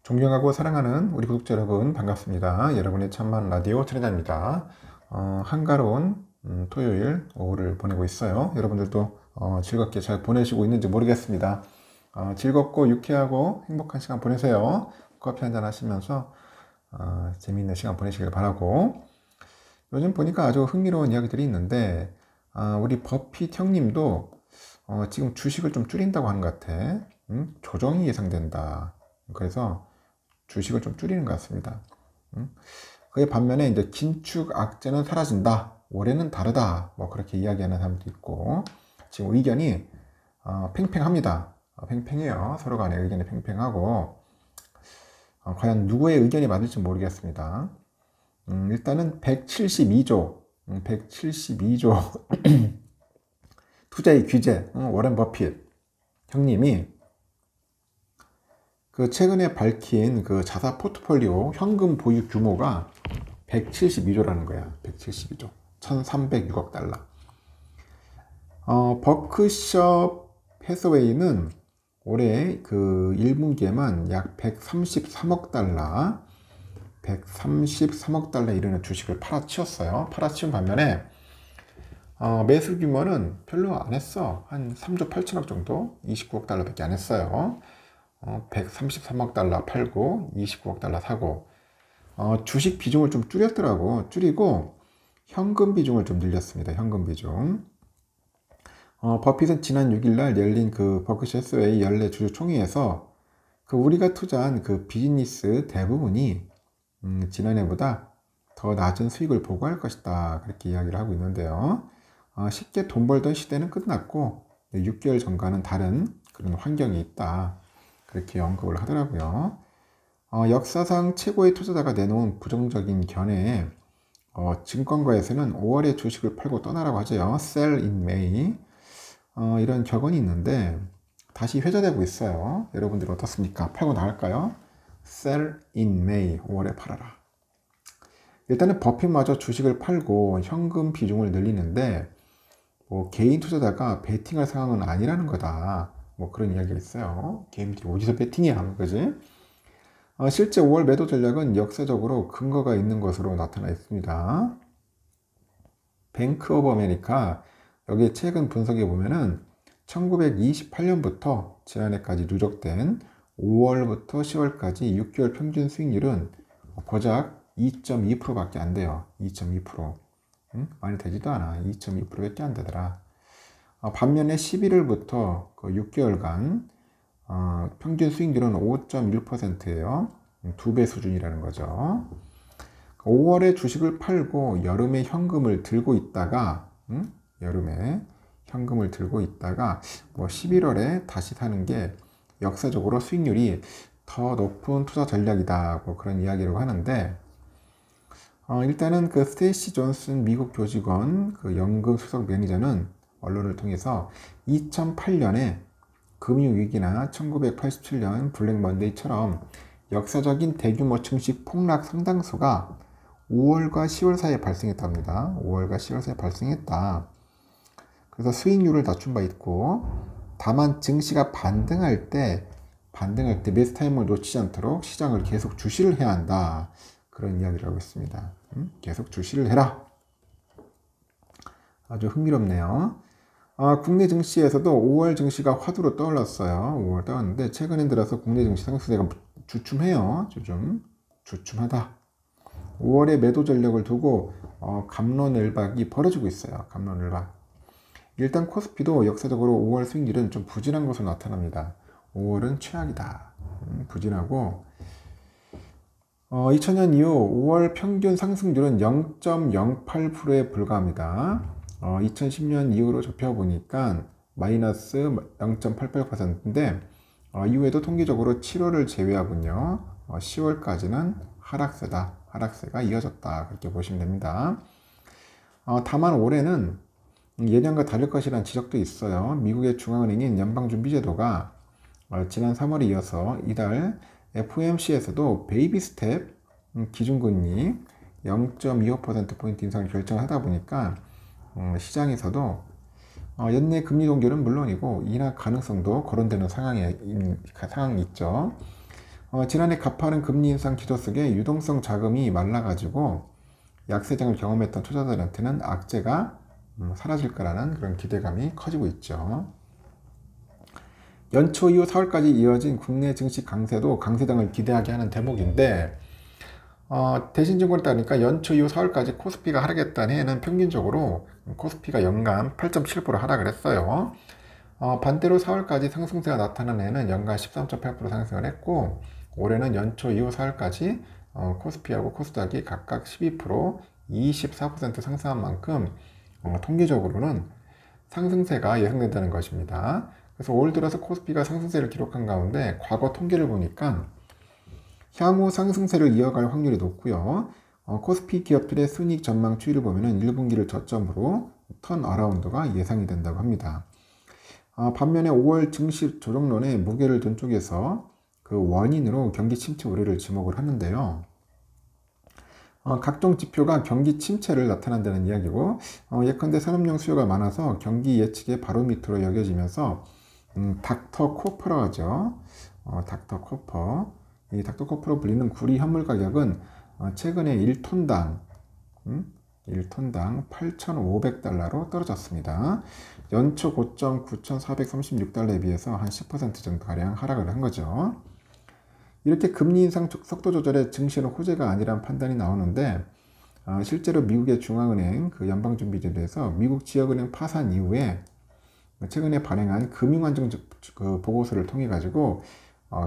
존경하고 사랑하는 우리 구독자 여러분 반갑습니다. 여러분의 참만 라디오 트레이너입니다. 한가로운 토요일 오후를 보내고 있어요. 여러분들도 즐겁게 잘 보내시고 있는지 모르겠습니다. 즐겁고 유쾌하고 행복한 시간 보내세요. 커피 한잔 하시면서 재미있는 시간 보내시길 바라고, 요즘 보니까 아주 흥미로운 이야기들이 있는데 우리 버핏 형님도 지금 주식을 좀 줄인다고 하는 것 같아. 조정이 예상된다. 그래서 주식을 좀 줄이는 것 같습니다. 그에 반면에 이제 긴축 악재는 사라진다. 올해는 다르다. 뭐 그렇게 이야기하는 사람도 있고, 지금 의견이 팽팽합니다. 팽팽해요. 서로 간의 의견이 팽팽하고, 과연 누구의 의견이 맞을지 모르겠습니다. 일단은 172조, 172조 투자의 규제, 워렌 버핏 형님이 그 최근에 밝힌 그 자사 포트폴리오 현금 보유 규모가 172조라는 거야. 172조. 1306억 달러. 버크셔 해서웨이는 올해 그 1분기에만 약 133억 달러, 133억 달러 이르는 주식을 팔아치웠어요. 팔아치운 반면에 매수 규모는 별로 안 했어. 한 3조 8천억 정도, 29억 달러밖에 안 했어요. 133억 달러 팔고 29억 달러 사고, 주식 비중을 좀 줄였더라고. 줄이고 현금 비중을 좀 늘렸습니다. 현금 비중. 버핏은 지난 6일날 열린 그 버크셔 해서웨이 연례 주주총회에서 그 우리가 투자한 그 비즈니스 대부분이 지난해보다 더 낮은 수익을 보고할 것이다. 그렇게 이야기를 하고 있는데요. 쉽게 돈 벌던 시대는 끝났고 6개월 전과는 다른 그런 환경이 있다. 그렇게 언급을 하더라고요. 역사상 최고의 투자자가 내놓은 부정적인 견해에 증권가에서는 5월에 주식을 팔고 떠나라고 하죠. Sell in May. 이런 격언이 있는데 다시 회자되고 있어요. 여러분들 어떻습니까? 팔고 나갈까요? Sell in May. 5월에 팔아라. 일단은 버핏마저 주식을 팔고 현금 비중을 늘리는데 뭐 개인 투자자가 베팅할 상황은 아니라는 거다. 뭐 그런 이야기가 있어요. 개인들이 어디서 베팅이야, 그지? 실제 5월 매도 전략은 역사적으로 근거가 있는 것으로 나타나 있습니다. 뱅크 오브 아메리카, 여기 최근 분석에 보면은 1928년부터 지난해까지 누적된 5월부터 10월까지 6개월 평균 수익률은 고작 2.2%밖에 안 돼요. 2.2%. 많이 되지도 않아. 2.2%밖에 안 되더라. 반면에 11월부터 그 6개월간 평균 수익률은 5.1%예요. 2배 수준이라는 거죠. 5월에 주식을 팔고 여름에 현금을 들고 있다가 여름에 현금을 들고 있다가 뭐 11월에 다시 사는 게 역사적으로 수익률이 더 높은 투자 전략이다. 뭐 그런 이야기라고 하는데, 일단은 그 스테이시 존슨 미국 조직원 그 연금 수석 매니저는 언론을 통해서 2008년에 금융위기나 1987년 블랙 먼데이처럼 역사적인 대규모 증시 폭락 상당수가 5월과 10월 사이에 발생했답니다. 5월과 10월 사이에 발생했다. 그래서 수익률을 낮춘 바 있고, 다만 증시가 반등할 때 매수 타임을 놓치지 않도록 시장을 계속 주시를 해야 한다. 그런 이야기를 하고 있습니다. 계속 주시를 해라. 아주 흥미롭네요. 국내 증시에서도 5월 증시가 화두로 떠올랐어요. 5월 떠올랐는데 최근에 들어서 국내 증시 상승세가 주춤해요. 주춤하다. 5월에 매도 전략을 두고 갑론을박이 벌어지고 있어요. 갑론을박. 일단 코스피도 역사적으로 5월 수익률은 좀 부진한 것으로 나타납니다. 5월은 최악이다. 부진하고 2000년 이후 5월 평균 상승률은 0.08%에 불과합니다. 2010년 이후로 접해보니까 마이너스 0.88%인데 이후에도 통계적으로 7월을 제외하군요. 10월까지는 하락세가 이어졌다. 그렇게 보시면 됩니다. 다만 올해는 예년과 다를 것이라는 지적도 있어요. 미국의 중앙은행인 연방준비제도가 지난 3월에 이어서 이달 FOMC에서도 베이비 스텝 기준금리 0.25%포인트 인상을 결정하다 보니까 시장에서도 연내 금리 동결은 물론이고 인하 가능성도 거론되는 상황이 있죠. 지난해 가파른 금리 인상 기조 속에 유동성 자금이 말라가지고 약세장을 경험했던 투자자들한테는 악재가 사라질 거라는 그런 기대감이 커지고 있죠. 연초 이후 4월까지 이어진 국내 증시 강세도 강세장을 기대하게 하는 대목인데, 대신증권에 따르니까 연초 이후 4월까지 코스피가 하락했던 해에는 평균적으로 코스피가 연간 8.7% 하락을 했어요. 반대로 4월까지 상승세가 나타난 해는 연간 13.8% 상승을 했고, 올해는 연초 이후 4월까지 코스피하고 코스닥이 각각 12%, 24% 상승한 만큼 통계적으로는 상승세가 예상된다는 것입니다. 그래서 올 들어서 코스피가 상승세를 기록한 가운데 과거 통계를 보니까 향후 상승세를 이어갈 확률이 높고요. 코스피 기업들의 순이익 전망 추이를 보면 1분기를 저점으로 턴 어라운드가 예상이 된다고 합니다. 반면에 5월 증시 조정론에 무게를 둔 쪽에서 그 원인으로 경기 침체 우려를 지목을 하는데요. 각종 지표가 경기 침체를 나타난다는 이야기고, 예컨대 산업용 수요가 많아서 경기 예측의 바로미터로 여겨지면서 닥터 코퍼라고 하죠. 닥터 코퍼. 이 닥터 코퍼로 불리는 구리 현물 가격은 최근에 1톤당 8,500달러로 떨어졌습니다. 연초 고점 9,436달러에 비해서 한 10% 정도가량 하락을 한 거죠. 이렇게 금리 인상 속도 조절에 증시는 호재가 아니란 판단이 나오는데, 실제로 미국의 중앙은행 그 연방준비제도에서 미국 지역은행 파산 이후에 최근에 발행한 금융안정 그 보고서를 통해 가지고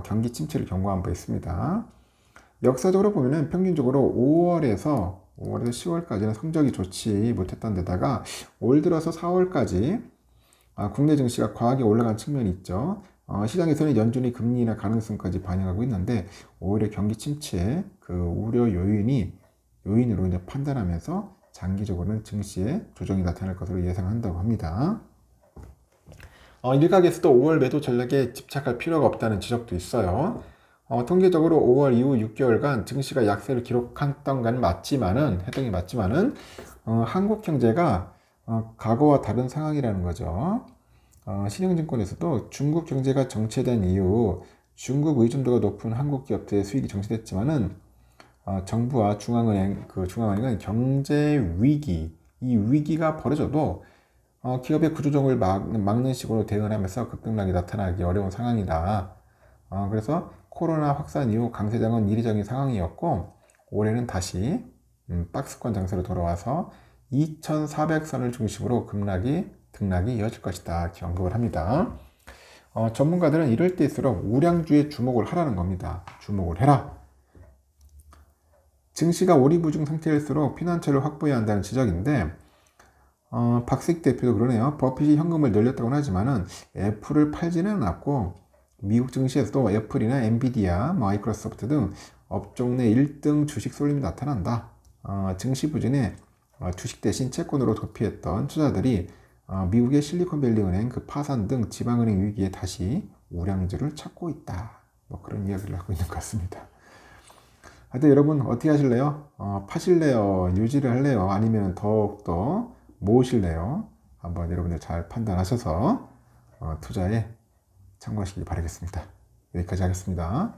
경기 침체를 경고한 바 있습니다. 역사적으로 보면은 평균적으로 5월에서 10월까지는 성적이 좋지 못했던 데다가 올 들어서 4월까지 국내 증시가 과하게 올라간 측면이 있죠. 시장에서는 연준이 금리 인하 가능성까지 반영하고 있는데, 오히려 경기 침체의 그 우려 요인으로 이제 판단하면서 장기적으로는 증시에 조정이 나타날 것으로 예상한다고 합니다. 일각에서도 5월 매도 전략에 집착할 필요가 없다는 지적도 있어요. 통계적으로 5월 이후 6개월간 증시가 약세를 기록했던 건 맞지만은, 한국 경제가 과거와 다른 상황이라는 거죠. 신영증권에서도 중국 경제가 정체된 이후 중국 의존도가 높은 한국 기업들의 수익이 정체됐지만은 정부와 중앙은행은 경제 위기, 이 위기가 벌어져도 기업의 구조조정을 막는 식으로 대응을 하면서 급등락이 나타나기 어려운 상황이다. 그래서 코로나 확산 이후 강세장은 이례적인 상황이었고, 올해는 다시 박스권 장세로 돌아와서 2,400선을 중심으로 등락이 이어질 것이다, 이렇게 언급을 합니다. 전문가들은 이럴 때일수록 우량주에 주목을 하라는 겁니다. 주목을 해라. 증시가 오리부중 상태일수록 피난처를 확보해야 한다는 지적인데, 박식 대표도 그러네요. 버핏이 현금을 늘렸다고는 하지만은 애플을 팔지는 않았고, 미국 증시에서도 애플이나 엔비디아, 마이크로소프트 등 업종 내 1등 주식 쏠림이 나타난다. 증시 부진에 주식 대신 채권으로 도피했던 투자들이 미국의 실리콘밸리 은행 그 파산 등 지방은행 위기에 다시 우량주를 찾고 있다. 뭐 그런 이야기를 하고 있는 것 같습니다. 하여튼 여러분 어떻게 하실래요? 파실래요? 유지를 할래요? 아니면 더욱더 모으실래요? 한번 여러분들 잘 판단하셔서 투자에 참고하시기 바라겠습니다. 여기까지 하겠습니다.